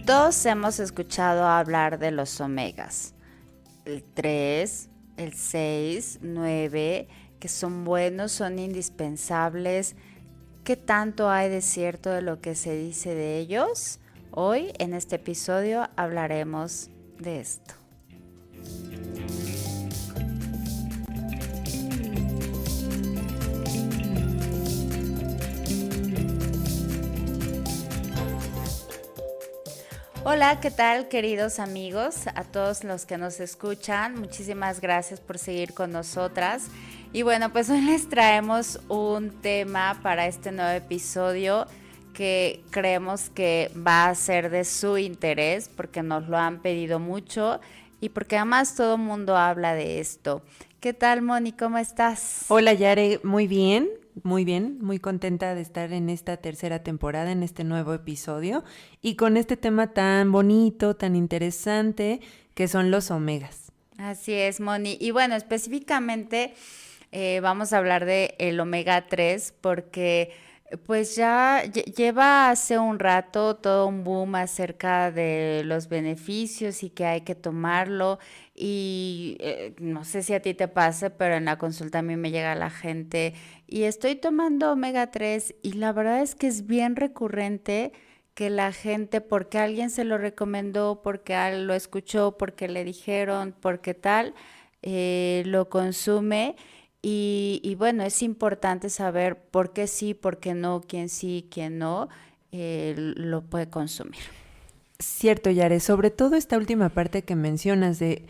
Todos hemos escuchado hablar de los omegas, el 3, el 6, 9, que son buenos, son indispensables. ¿Qué tanto hay de cierto de lo que se dice de ellos? Hoy en este episodio hablaremos de esto. Hola, ¿qué tal, queridos amigos? A todos los que nos escuchan, muchísimas gracias por seguir con nosotras. Y bueno, pues hoy les traemos un tema para este nuevo episodio que creemos que va a ser de su interés porque nos lo han pedido mucho y porque además todo el mundo habla de esto. ¿Qué tal, Moni? ¿Cómo estás? Hola Yare, muy bien, muy contenta de estar en esta tercera temporada, en este nuevo episodio y con este tema tan bonito, tan interesante que son los omegas. Así es, Moni. Y bueno, específicamente vamos a hablar de el omega 3 porque pues ya lleva hace un rato todo un boom acerca de los beneficios y que hay que tomarlo y no sé si a ti te pase, pero en la consulta a mí me llega la gente y estoy tomando omega 3 y la verdad es que es bien recurrente que la gente, porque alguien se lo recomendó, porque lo escuchó, porque le dijeron, porque tal, lo consume. Y bueno, es importante saber por qué sí, quién no, lo puede consumir. Cierto, Yare, sobre todo esta última parte que mencionas de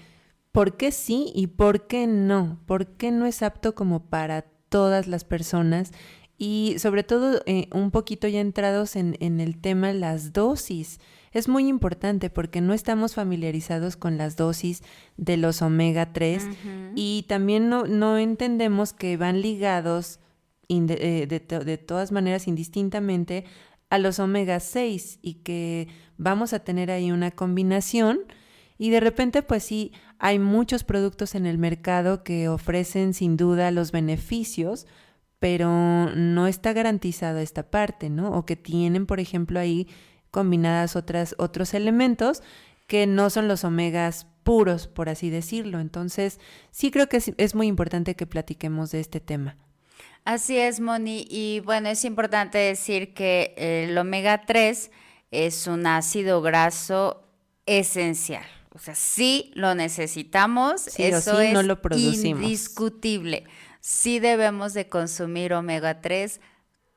por qué sí y por qué no es apto como para todas las personas y sobre todo un poquito ya entrados en el tema las dosis. Es muy importante porque no estamos familiarizados con las dosis de los omega 3 Ujú. y también no entendemos que van ligados de todas maneras indistintamente a los omega 6 y que vamos a tener ahí una combinación y de repente pues sí, hay muchos productos en el mercado que ofrecen sin duda los beneficios, pero no está garantizada esta parte, ¿no? O que tienen, por ejemplo, ahí combinadas otros elementos que no son los omegas puros, por así decirlo. Entonces, sí creo que es muy importante que platiquemos de este tema. Así es, Moni. Y bueno, es importante decir que el omega 3 es un ácido graso esencial. O sea, sí lo necesitamos, Sí o eso sí, no es lo producimos. indiscutible. Sí debemos de consumir omega 3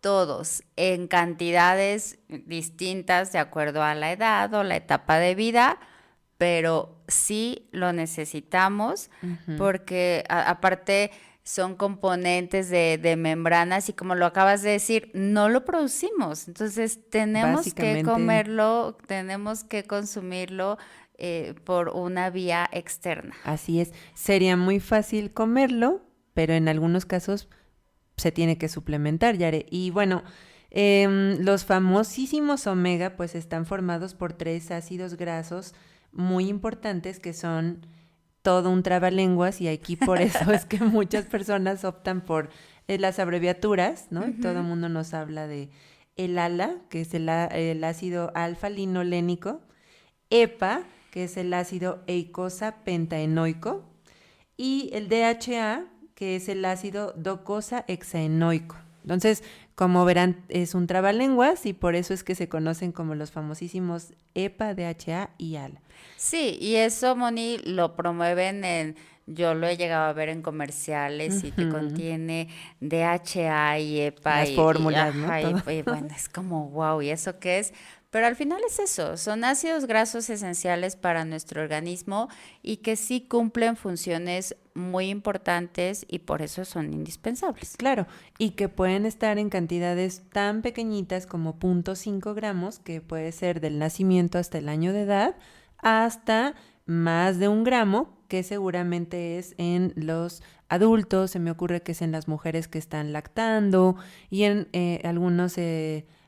todos en cantidades distintas de acuerdo a la edad o la etapa de vida, pero sí lo necesitamos Ujú. porque aparte son componentes de membranas y como lo acabas de decir, no lo producimos. Entonces tenemos que Básicamente, comerlo, tenemos que consumirlo por una vía externa. así es. Sería muy fácil comerlo, pero en algunos casos se tiene que suplementar, Yare. Y bueno, los famosísimos omega pues están formados por 3 ácidos grasos muy importantes que son todo un trabalenguas y aquí por eso es que muchas personas optan por las abreviaturas, ¿no? Y todo el Ujú. mundo nos habla de el ALA, que es el ácido alfa-linolénico, EPA, que es el ácido eicosa pentaenoico, y el DHA, que es el ácido docosa hexaenoico. Entonces, como verán, es un trabalenguas y por eso es que se conocen como los famosísimos EPA, DHA y ALA. Sí, y eso, Moni, lo promueven yo lo he llegado a ver en comerciales y te Ujú. contiene DHA y EPA Las fórmulas, ¿no? ajá, Todo. y bueno, es como wow, ¿y eso qué es? Pero al final es eso, son ácidos grasos esenciales para nuestro organismo y que sí cumplen funciones muy importantes y por eso son indispensables. Claro, y que pueden estar en cantidades tan pequeñitas como 0,5 gramos, que puede ser del nacimiento hasta el año de edad, hasta más de 1 gramo, que seguramente es en los adultos, se me ocurre que es en las mujeres que están lactando y en algunos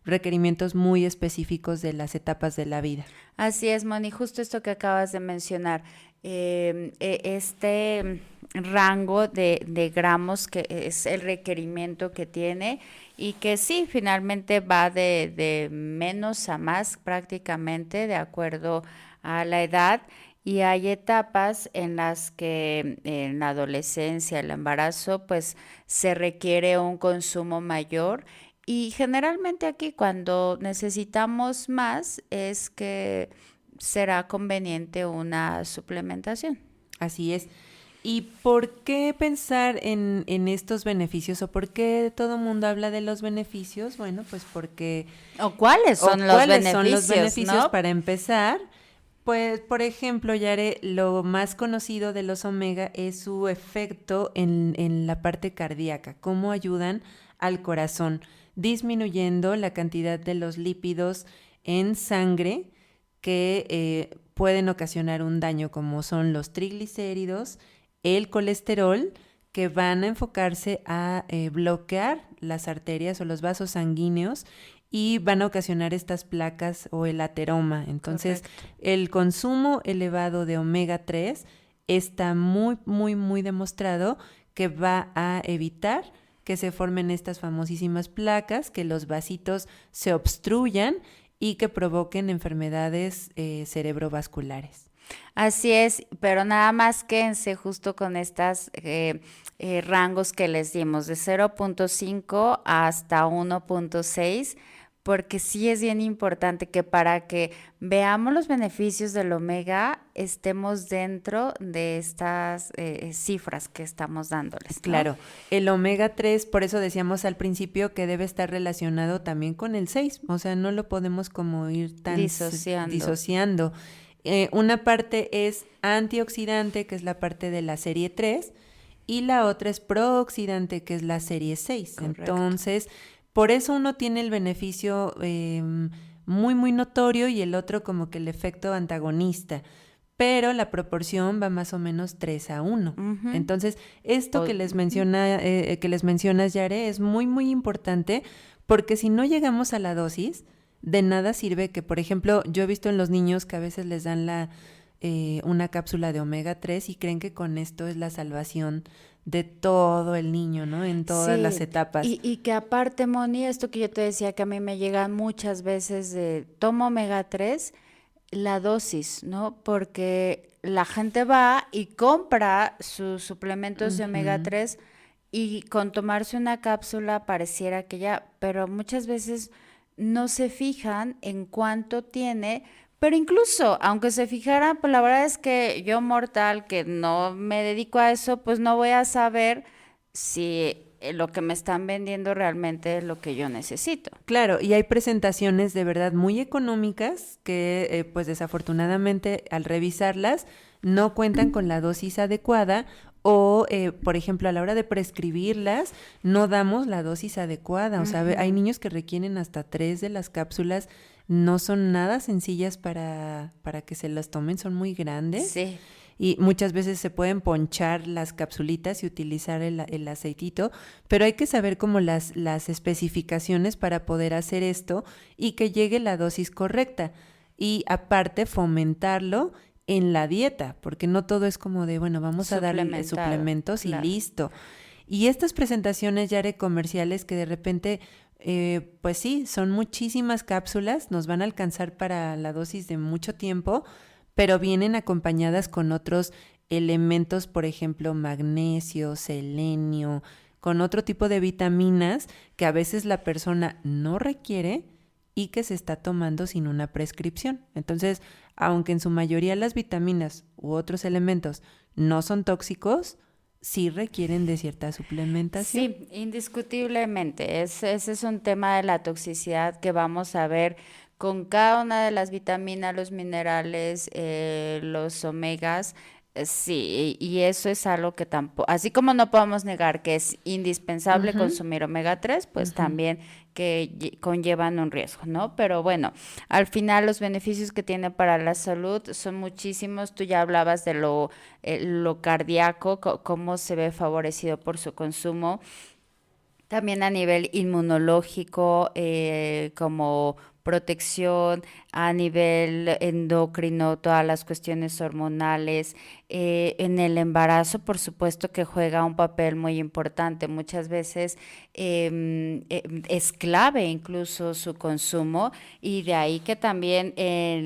requerimientos muy específicos de las etapas de la vida. Así es, Moni, justo esto que acabas de mencionar, este rango de gramos que es el requerimiento que tiene y que sí, finalmente va de menos a más prácticamente de acuerdo a la edad. Y hay etapas en las que en la adolescencia, el embarazo, pues se requiere un consumo mayor y generalmente aquí cuando necesitamos más es que será conveniente una suplementación. Así es. ¿Y por qué pensar en estos beneficios o por qué todo el mundo habla de los beneficios? Bueno, pues porque... ¿O cuáles ¿O son los cuáles son los beneficios, beneficios no? para empezar? Pues, por ejemplo, Yare, lo más conocido de los omega es su efecto en la parte cardíaca, cómo ayudan al corazón, disminuyendo la cantidad de los lípidos en sangre que pueden ocasionar un daño, como son los triglicéridos, el colesterol, que van a enfocarse a bloquear las arterias o los vasos sanguíneos y van a ocasionar estas placas o el ateroma. Entonces, Correcto. el consumo elevado de omega 3 está muy, muy, muy demostrado que va a evitar que se formen estas famosísimas placas, que los vasitos se obstruyan y que provoquen enfermedades cerebrovasculares. Así es, pero nada más quédense justo con estas rangos que les dimos, de 0.5 hasta 1.6, porque sí es bien importante que para que veamos los beneficios del omega, estemos dentro de estas cifras que estamos dándoles, ¿no? Claro, el omega 3, por eso decíamos al principio que debe estar relacionado también con el 6, o sea, no lo podemos como ir tan Disociando. disociando. Una parte es antioxidante, que es la parte de la serie 3, y la otra es prooxidante, que es la serie 6. Correcto. Entonces, por eso uno tiene el beneficio muy, muy notorio y el otro como que el efecto antagonista, pero la proporción va más o menos 3-1. Ujú. Entonces, esto que les Ujú. que les mencionas, Yare, es muy, muy importante porque si no llegamos a la dosis, de nada sirve que, por ejemplo, yo he visto en los niños que a veces les dan una cápsula de omega 3 y creen que con esto es la salvación de todo el niño, ¿no? En todas las Sí, etapas. y que aparte, Moni, esto que yo te decía que a mí me llega muchas veces de tomo omega 3 la dosis, ¿no? Porque la gente va y compra sus suplementos de omega Ujú. 3 y con tomarse una cápsula pareciera que ya, pero muchas veces no se fijan en cuánto tiene, pero incluso aunque se fijaran, pues la verdad es que yo mortal que no me dedico a eso, pues no voy a saber si lo que me están vendiendo realmente es lo que yo necesito. Claro, y hay presentaciones de verdad muy económicas que, pues desafortunadamente, al revisarlas, no cuentan con la dosis adecuada o, por ejemplo, a la hora de prescribirlas, no damos la dosis adecuada. O sea, hay Ujú. niños que requieren hasta 3 de las cápsulas, no son nada sencillas para que se las tomen, son muy grandes. Sí. Y muchas veces se pueden ponchar las capsulitas y utilizar el aceitito, pero hay que saber como las especificaciones para poder hacer esto y que llegue la dosis correcta. Y aparte fomentarlo en la dieta, porque no todo es como de, bueno, vamos a darle Suplementado, suplementos y claro. listo. Y estas presentaciones ya de comerciales que de repente, pues sí, son muchísimas cápsulas, nos van a alcanzar para la dosis de mucho tiempo, pero vienen acompañadas con otros elementos, por ejemplo, magnesio, selenio, con otro tipo de vitaminas que a veces la persona no requiere y que se está tomando sin una prescripción. Entonces, aunque en su mayoría las vitaminas u otros elementos no son tóxicos, sí requieren de cierta suplementación. Sí, indiscutiblemente. Ese es un tema de la toxicidad que vamos a ver con cada una de las vitaminas, los minerales, los omegas. Sí, y eso es algo que tampoco, así como no podemos negar que es indispensable Ujú, consumir omega 3, pues ujú. también que conllevan un riesgo, ¿no? Pero bueno, al final los beneficios que tiene para la salud son muchísimos. Tú ya hablabas de lo cardíaco, cómo se ve favorecido por su consumo. También a nivel inmunológico, como protección, a nivel endocrino, todas las cuestiones hormonales. En el embarazo, por supuesto que juega un papel muy importante. Muchas veces es clave incluso su consumo y de ahí que también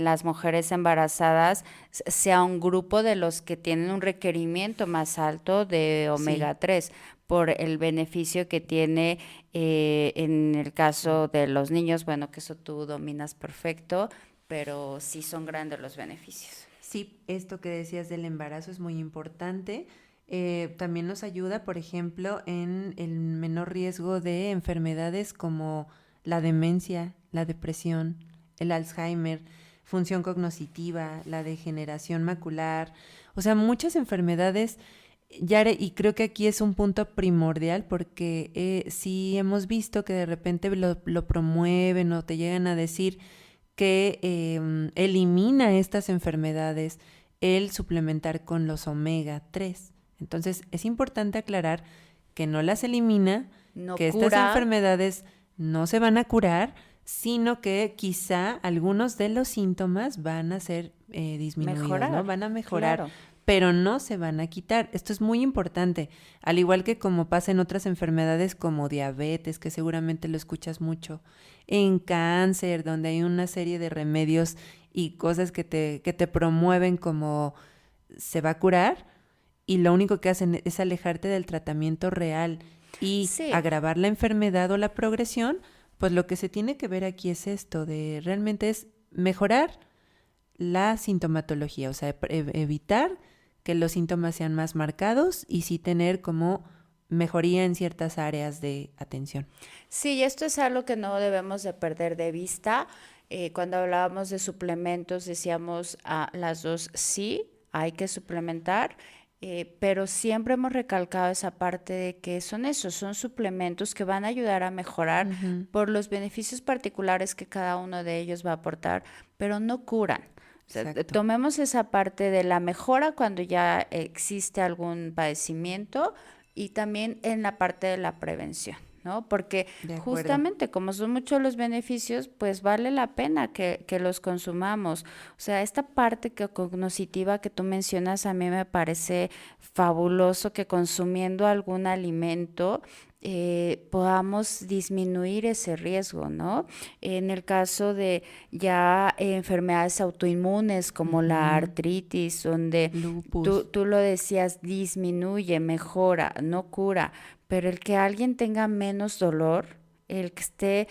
las mujeres embarazadas sea un grupo de los que tienen un requerimiento más alto de Sí. omega 3 por el beneficio que tiene en el caso de los niños, bueno, que eso tú dominas perfecto, pero sí son grandes los beneficios. Sí, esto que decías del embarazo es muy importante. También nos ayuda, por ejemplo, en el menor riesgo de enfermedades como la demencia, la depresión, el Alzheimer, función cognitiva, la degeneración macular, o sea, muchas enfermedades, Yare, y creo que aquí es un punto primordial porque sí hemos visto que de repente lo promueven o te llegan a decir que elimina estas enfermedades el suplementar con los omega 3. Entonces es importante aclarar que no las elimina, No que estas cura, enfermedades no se van a curar, sino que quizá algunos de los síntomas van a ser disminuidos, ¿no? mejorar, Van a mejorar, claro. pero no se van a quitar. Esto es muy importante, al igual que como pasa en otras enfermedades como diabetes, que seguramente lo escuchas mucho, en cáncer, donde hay una serie de remedios y cosas que te promueven como se va a curar y lo único que hacen es alejarte del tratamiento real y Sí, agravar la enfermedad o la progresión, pues lo que se tiene que ver aquí es esto, de realmente es mejorar la sintomatología, o sea, evitar que los síntomas sean más marcados y sí tener como mejoría en ciertas áreas de atención. sí, y esto es algo que no debemos de perder de vista. Cuando hablábamos de suplementos, decíamos las dos sí, hay que suplementar, pero siempre hemos recalcado esa parte de que son esos, son suplementos que van a ayudar a mejorar Ujú, por los beneficios particulares que cada uno de ellos va a aportar, pero no curan. O sea, exacto, tomemos esa parte de la mejora cuando ya existe algún padecimiento y también en la parte de la prevención, ¿no? Porque de acuerdo. justamente como son muchos los beneficios, pues vale la pena que los consumamos. O sea, esta parte que cognitiva que tú mencionas a mí me parece fabuloso que consumiendo algún alimento podamos disminuir ese riesgo, ¿no? En el caso de ya enfermedades autoinmunes como la Ujú, artritis, donde tú, lupus. tú lo decías, disminuye, mejora, no cura, pero el que alguien tenga menos dolor, el que esté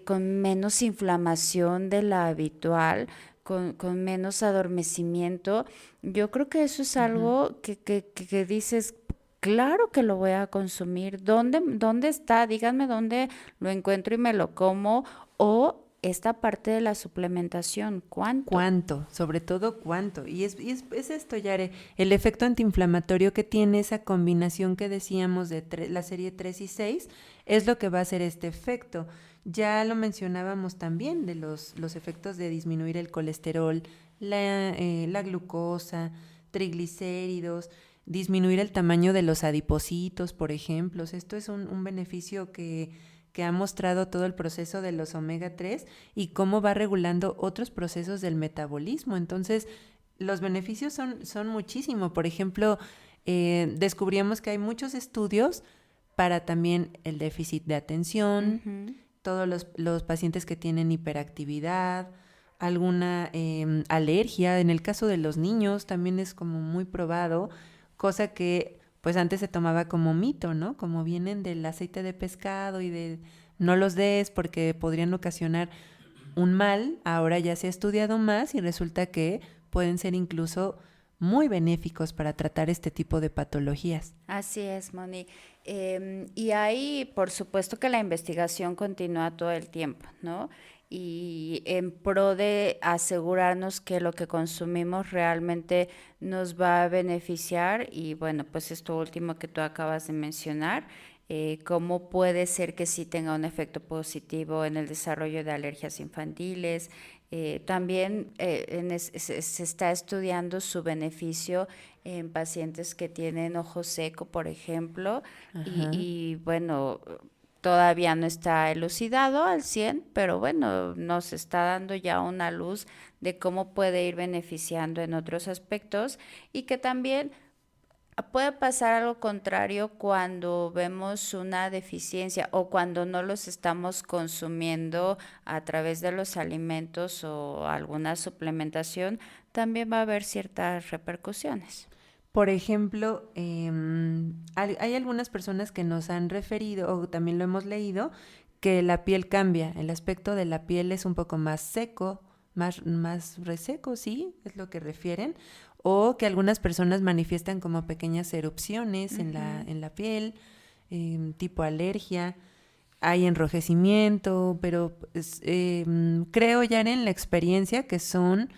con menos inflamación de la habitual, con menos adormecimiento, yo creo que eso es Ujú. algo que dices, claro que lo voy a consumir. ¿Dónde está? Díganme dónde lo encuentro y me lo como. O esta parte de la suplementación, ¿cuánto? ¿Cuánto? Sobre todo cuánto. Es esto, Yare, el efecto antiinflamatorio que tiene esa combinación que decíamos de la serie 3 y 6 es lo que va a hacer este efecto. Ya lo mencionábamos también de los efectos de disminuir el colesterol, la glucosa, triglicéridos, disminuir el tamaño de los adipocitos, por ejemplo. Esto es un beneficio que ha mostrado todo el proceso de los omega 3 y cómo va regulando otros procesos del metabolismo. Entonces, los beneficios son muchísimos. Por ejemplo, descubrimos que hay muchos estudios para también el déficit de atención, Ujú. todos los pacientes que tienen hiperactividad, alguna alergia, en el caso de los niños también es como muy probado, cosa que pues antes se tomaba como mito, ¿no? Como vienen del aceite de pescado y de no los des porque podrían ocasionar un mal, ahora ya se ha estudiado más y resulta que pueden ser incluso muy benéficos para tratar este tipo de patologías. Así es, Moni. Y ahí, por supuesto que la investigación continúa todo el tiempo, ¿no? Y en pro de asegurarnos que lo que consumimos realmente nos va a beneficiar. Y bueno, pues esto último que tú acabas de mencionar, cómo puede ser que sí tenga un efecto positivo en el desarrollo de alergias infantiles. También se está estudiando su beneficio en pacientes que tienen ojo seco, por ejemplo, Ajá. y bueno, todavía no está elucidado al 100, pero bueno, nos está dando ya una luz de cómo puede ir beneficiando en otros aspectos y que también puede pasar algo contrario cuando vemos una deficiencia o cuando no los estamos consumiendo a través de los alimentos o alguna suplementación, también va a haber ciertas repercusiones. Por ejemplo, hay algunas personas que nos han referido, o también lo hemos leído, que la piel cambia. El aspecto de la piel es un poco más seco, más reseco, sí, es lo que refieren. O que algunas personas manifiestan como pequeñas erupciones en la piel, tipo alergia. Hay enrojecimiento, pero pues, creo ya en la experiencia que son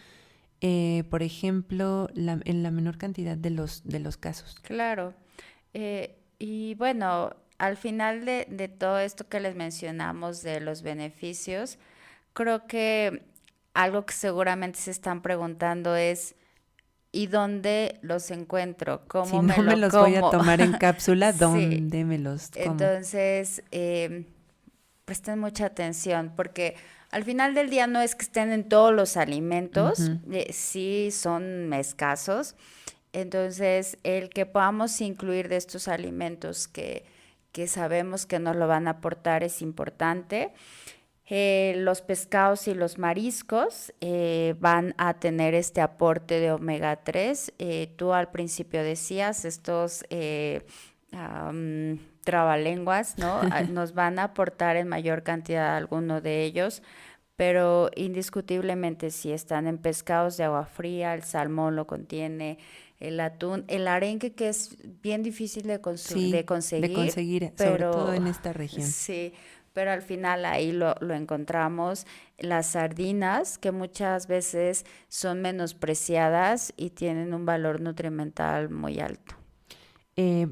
por ejemplo, en la menor cantidad de los casos. Claro. Y bueno, al final de todo esto que les mencionamos de los beneficios, creo que algo que seguramente se están preguntando es, ¿y dónde los encuentro? Si ¿Cómo me no me lo los voy a como? tomar en cápsula, Sí. ¿dónde me los como? Entonces, presten mucha atención porque al final del día no es que estén en todos los alimentos, Ujú. sí son escasos. Entonces, el que podamos incluir de estos alimentos que sabemos que nos lo van a aportar es importante. Los pescados y los mariscos van a tener este aporte de omega 3. Tú al principio decías, estos trabalenguas, ¿no? Nos van a aportar en mayor cantidad alguno de ellos, pero indiscutiblemente si están en pescados de agua fría, el salmón lo contiene, el atún, el arenque que es bien difícil de Sí, de conseguir, conseguir, sobre todo pero en esta región. sí, pero al final ahí lo encontramos. Las sardinas, que muchas veces son menospreciadas y tienen un valor nutrimental muy alto. Eh,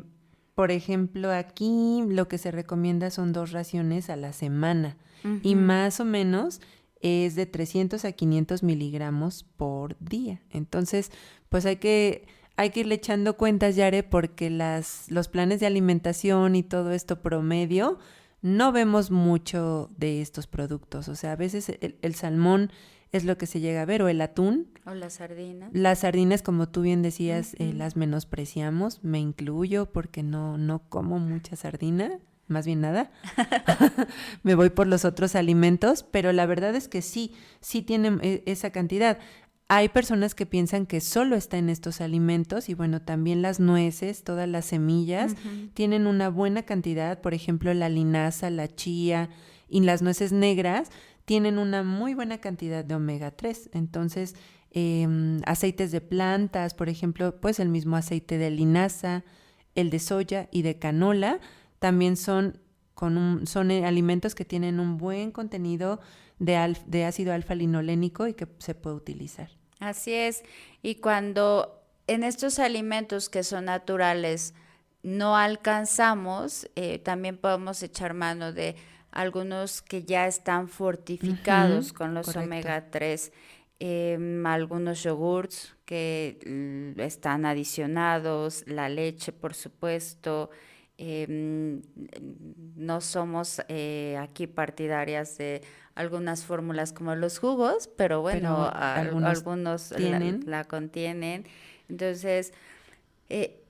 por ejemplo, aquí lo que se recomienda son 2 raciones a la semana y Ujú. más o menos es de 300 a 500 miligramos por día. Entonces, pues hay que irle echando cuentas, Yare, porque los planes de alimentación y todo esto promedio, no vemos mucho de estos productos. O sea, a veces el salmón es lo que se llega a ver, o el atún. O la sardina. Las sardinas, como tú bien decías, Ujú. las menospreciamos, me incluyo porque no como mucha sardina, más bien nada. Me voy por los otros alimentos, pero la verdad es que sí tienen esa cantidad. Hay personas que piensan que solo está en estos alimentos y bueno, también las nueces, todas las semillas Ujú. tienen una buena cantidad, por ejemplo, la linaza, la chía y las nueces negras tienen una muy buena cantidad de omega 3. Entonces, aceites de plantas, por ejemplo, pues el mismo aceite de linaza, el de soya y de canola, también son alimentos que tienen un buen contenido de ácido alfa-linolénico y que se puede utilizar. Así es. Y cuando en estos alimentos que son naturales no alcanzamos, también podemos echar mano de algunos que ya están Ujú, fortificados con los correcto. omega 3, algunos yogurts que están adicionados, la leche, por supuesto. em, no somos aquí partidarias de algunas fórmulas como los jugos, pero bueno, Pero algunos algunos tienen. la contienen. Entonces,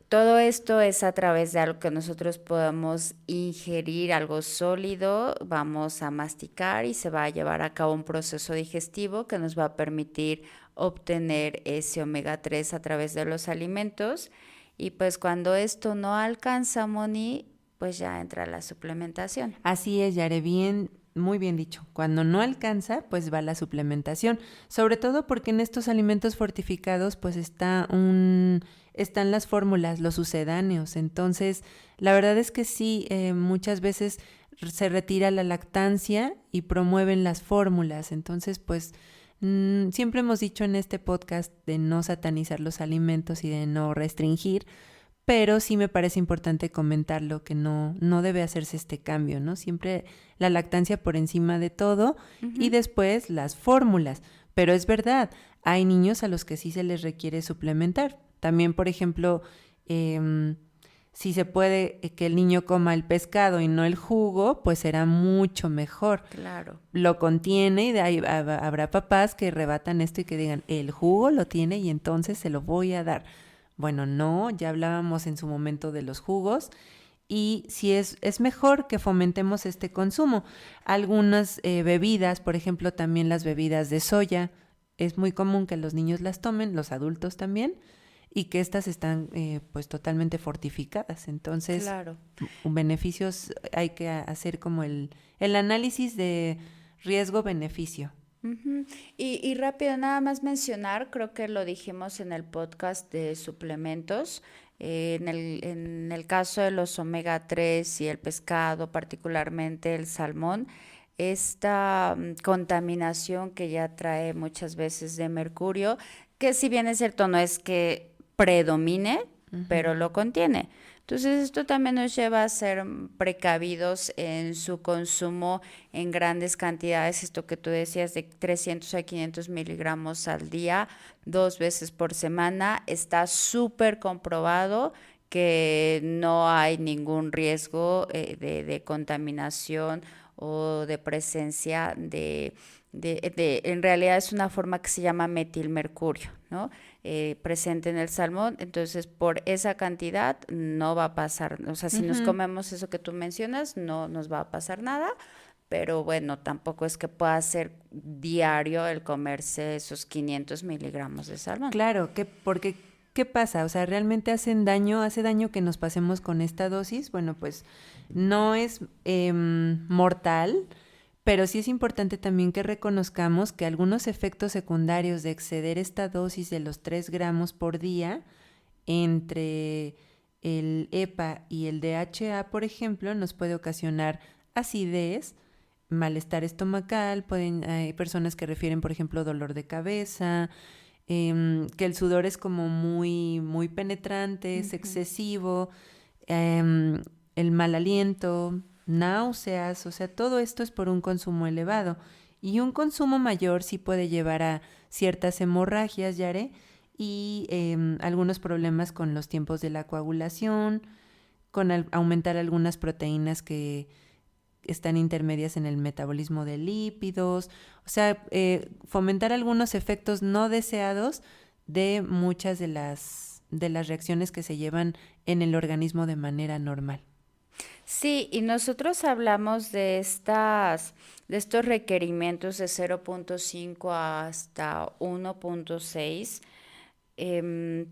todo esto es a través de algo que nosotros podamos ingerir, algo sólido, vamos a masticar y se va a llevar a cabo un proceso digestivo que nos va a permitir obtener ese omega 3 a través de los alimentos. Y pues cuando esto no alcanza, Moni, pues ya entra la suplementación. Así es, Yare, bien, muy bien dicho. Cuando no alcanza, pues va la suplementación. Sobre todo porque en estos alimentos fortificados, pues están las fórmulas, los sucedáneos. Entonces, la verdad es que sí, muchas veces se retira la lactancia y promueven las fórmulas. Entonces, pues siempre hemos dicho en este podcast de no satanizar los alimentos y de no restringir, pero sí me parece importante comentarlo, que no debe hacerse este cambio, ¿no? Siempre la lactancia por encima de todo y Ujú. después las fórmulas. Pero es verdad, hay niños a los que sí se les requiere suplementar. También, por ejemplo, em, Si se puede que el niño coma el pescado y no el jugo, pues será mucho mejor. Claro. Lo contiene y de ahí habrá papás que rebatan esto y que digan, el jugo lo tiene y entonces se lo voy a dar. Bueno, no, ya hablábamos en su momento de los jugos y sí es mejor que fomentemos este consumo. Algunas bebidas, por ejemplo, también las bebidas de soya, es muy común que los niños las tomen, los adultos también, y que estas están pues totalmente fortificadas. Entonces, Claro. beneficios, hay que hacer como el análisis de riesgo-beneficio. Ujú. Y rápido, nada más mencionar, creo que lo dijimos en el podcast de suplementos, en el caso de los omega 3 y el pescado, particularmente el salmón, esta contaminación que ya trae muchas veces de mercurio, que si bien es cierto, no es que predomine, Ujú. pero lo contiene. Entonces, esto también nos lleva a ser precavidos en su consumo en grandes cantidades, esto que tú decías de 300 a 500 miligramos al día, 2 veces por semana, está súper comprobado que no hay ningún riesgo de contaminación o de presencia en realidad es una forma que se llama metilmercurio, ¿no? Presente en el salmón, entonces por esa cantidad no va a pasar, o sea, si nos Ujú. comemos eso que tú mencionas, no nos va a pasar nada, pero bueno, tampoco es que pueda ser diario el comerse esos 500 miligramos de salmón. Claro, porque ¿qué pasa? O sea, ¿realmente hace daño que nos pasemos con esta dosis? Bueno, pues no es mortal, pero sí es importante también que reconozcamos que algunos efectos secundarios de exceder esta dosis de los 3 gramos por día entre el EPA y el DHA, por ejemplo, nos puede ocasionar acidez, malestar estomacal, hay personas que refieren, por ejemplo, dolor de cabeza, que el sudor es como muy penetrante, es Ujú. excesivo, em, el mal aliento, náuseas, o sea, todo esto es por un consumo elevado. Y un consumo mayor sí puede llevar a ciertas hemorragias, Yare, y algunos problemas con los tiempos de la coagulación, con aumentar algunas proteínas que están intermedias en el metabolismo de lípidos, o sea, fomentar algunos efectos no deseados de muchas de las reacciones que se llevan en el organismo de manera normal. Sí, y nosotros hablamos de estos requerimientos de 0,5 hasta 1,6. em,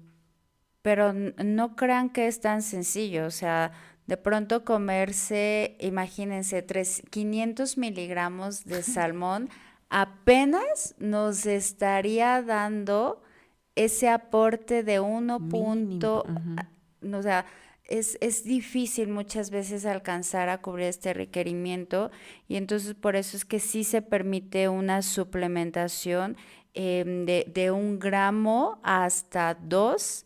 pero no crean que es tan sencillo, o sea, de pronto comerse, imagínense, 500 miligramos de salmón apenas nos estaría dando ese aporte de Mínimo. Ujú. o sea, es difícil muchas veces alcanzar a cubrir este requerimiento y entonces por eso es que sí se permite una suplementación de 1 gramo hasta 2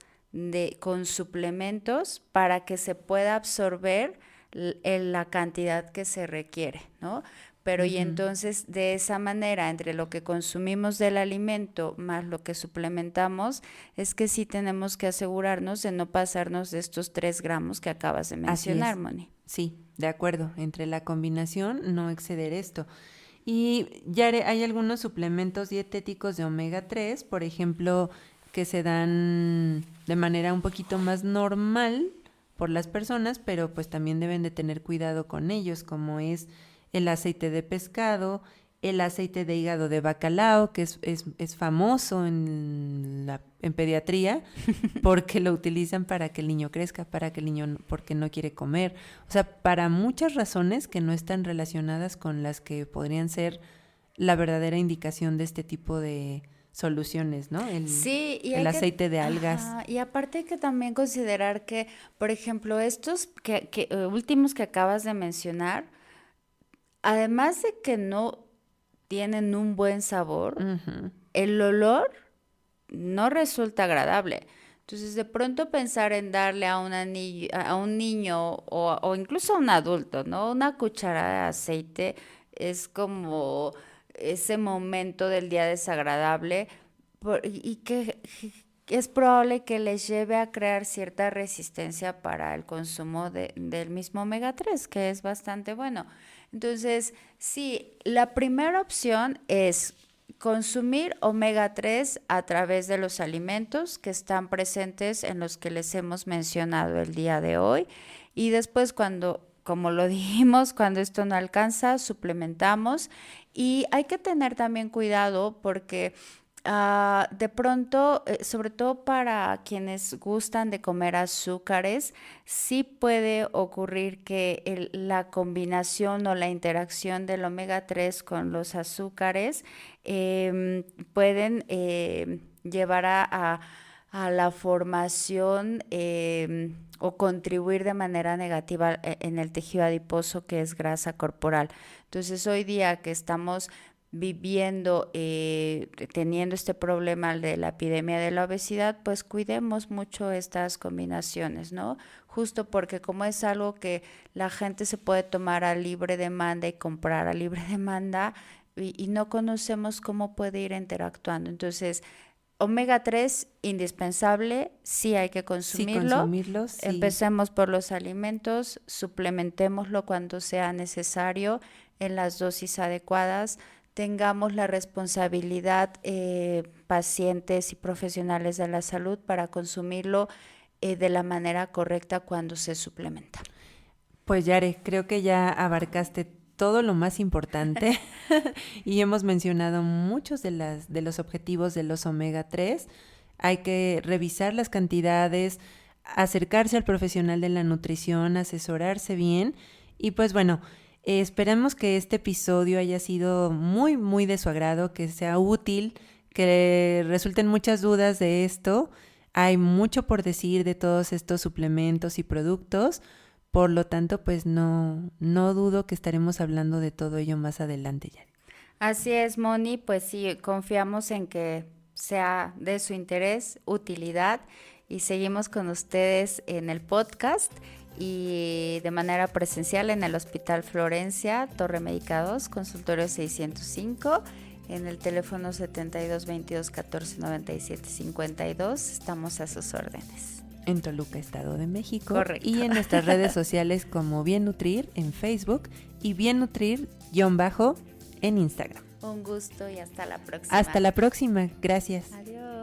con suplementos para que se pueda absorber la cantidad que se requiere, ¿no? Pero y Ujú. entonces de esa manera, entre lo que consumimos del alimento más lo que suplementamos, es que sí tenemos que asegurarnos de no pasarnos de estos 3 gramos que acabas de Así mencionar, es. Moni. Sí, de acuerdo. Entre la combinación, no exceder esto. Y ya hay algunos suplementos dietéticos de omega 3, por ejemplo, que se dan de manera un poquito más normal por las personas, pero pues también deben de tener cuidado con ellos, como es el aceite de pescado, el aceite de hígado de bacalao, que es famoso en pediatría, porque lo utilizan para que el niño crezca, para que el niño, porque no quiere comer. O sea, para muchas razones que no están relacionadas con las que podrían ser la verdadera indicación de este tipo de soluciones, ¿no? Sí, y El hay que, aceite de algas. ajá, y aparte hay que también considerar que, por ejemplo, estos últimos que acabas de mencionar, además de que no tienen un buen sabor, Ujú. el olor no resulta agradable. Entonces, de pronto pensar en darle a un niño o incluso a un adulto, ¿no? Una cucharada de aceite es como ese momento del día desagradable y es probable que les lleve a crear cierta resistencia para el consumo del mismo omega 3, que es bastante bueno. Entonces, sí, la primera opción es consumir omega 3 a través de los alimentos que están presentes en los que les hemos mencionado el día de hoy. Y después como lo dijimos, cuando esto no alcanza, suplementamos. Y hay que tener también cuidado porque de pronto, sobre todo para quienes gustan de comer azúcares, sí puede ocurrir que la combinación o la interacción del omega 3 con los azúcares pueden llevar a la formación o contribuir de manera negativa en el tejido adiposo, que es grasa corporal. Entonces, hoy día que estamos viviendo, teniendo este problema de la epidemia de la obesidad, pues cuidemos mucho estas combinaciones, ¿no? Justo porque como es algo que la gente se puede tomar a libre demanda y comprar a libre demanda y no conocemos cómo puede ir interactuando. Entonces, omega 3 indispensable, sí hay que Sí, consumirlo. consumirlo, sí. Empecemos por los alimentos, suplementémoslo cuando sea necesario en las dosis adecuadas. Tengamos la responsabilidad, pacientes y profesionales de la salud, para consumirlo de la manera correcta cuando se suplementa. Pues Yare, creo que ya abarcaste todo lo más importante y hemos mencionado muchos de los objetivos de los omega 3. Hay que revisar las cantidades, acercarse al profesional de la nutrición, asesorarse bien y pues bueno, esperamos que este episodio haya sido muy, muy de su agrado, que sea útil, que resulten muchas dudas de esto. Hay mucho por decir de todos estos suplementos y productos. Por lo tanto, pues no dudo que estaremos hablando de todo ello más adelante, Yari. Así es, Moni, pues sí, confiamos en que sea de su interés, utilidad, y seguimos con ustedes en el podcast y de manera presencial en el Hospital Florencia, Torre Médica 2, consultorio 605, en el teléfono 72 22 14 97 52. Estamos a sus órdenes. En Toluca, Estado de México. Correcto. Y en nuestras redes sociales como Bien Nutrir en Facebook y Bien Nutrir _ en Instagram. Un gusto y hasta la próxima. Hasta la próxima. Gracias. Adiós.